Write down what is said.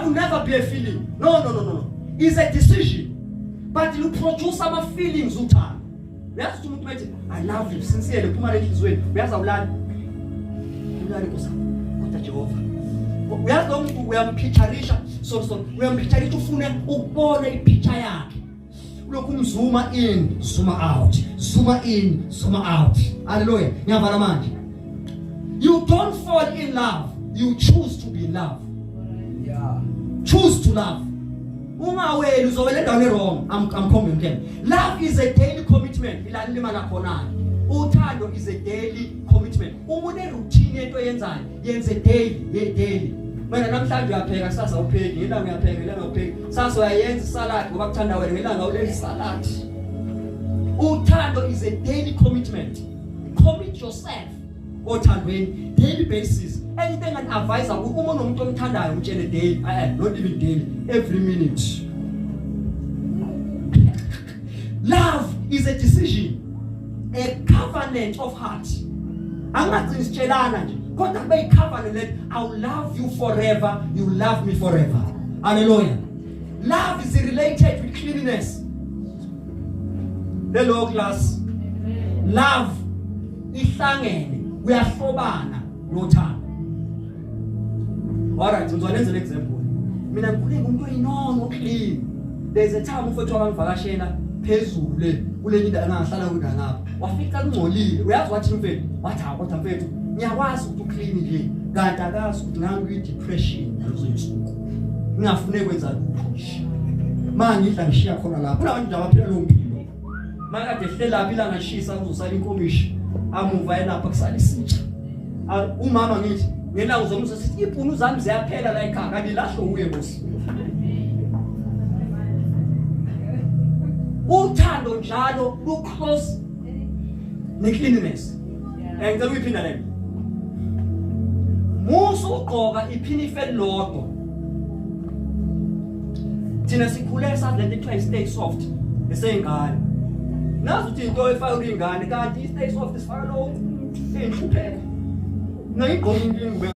will never be a feeling. No. It's a decision. But you produce some feelings uthando. Uyazi ukuthi umuntu methi I love you sincerely phuma enhlizweni. Uyazi awulali. Ulali Nkosi. Kodwa Jehova. Uyazi lo muntu uyampictureisha uyampictureisha ufune ukubona ipicture yakhe. Ulokhu umzuma in, zuma out. Zuma in, zuma out. Hallelujah. Ngiyavala manje. You don't fall in love. You choose to be in love. Yeah. Choose to love. Ungaweli uzowela endaweni wrong. I'm coming again. Love is a daily commitment. Ilalima khona. Uthando is a daily commitment. Umune routine into yenzayo. Yenze daily. Mina namhlanje uyapheka sasa upheki, ngelanga uyapheka, ngelanga upheki. Sasa uyayenza salad ngoba kuthanda wena, ngelanga ulenza salad. Uthando is a daily commitment. Commit yourself. Othandweni daily basis. Anything an advisor uma unomuntu omthandayo umtshele daily, not even daily, every minute. Love is a decision, a covenant of heart. Angathi sitshelana nje, kodwa kube covenant let I'll love you forever, you love me forever. Hallelujah. Love is related with cleanliness. Hello class. Love ihlangene uyahlobana nothando. Alright, ngizonenza an example. Mina ngikhule ngumuntu oyinono clean. There's a time ufethu wangivakashela phezulu le kule indawo engahlala kuyo ngapha. Wafika kungcolile. Uyazi wathi mfethu? Wathi kodwa mfethu, ngiyakwazi ukuthi clean nje. Kanti akazi ukuthi ngangi depression nalozoyisuku. Ngingafune kwenza lutho nje. Manje ngidla ngishiya khona lapha. Kulabantu nje abaphila lo mpilo. Makade ehlela lapha ilanga shisa kuzosala inkomishi. Amuva yena apha kusala isitsha. Umama ngithi ngena uzomuzwa sithi ibhunu zami ziyaphela la ekhaya kanti lahlo uye Nkosi. Uthando njalo lu close ne cleanliness. Ngicela uyiphinda le. Musu ugqoka iphinife lodwa. Thina sikhule sathi lento ekuthiwa stay soft esengane. Nazi ukuthi into efaka ingane kanti stay soft isifaka lo enhlupheko. Ngayigqoka into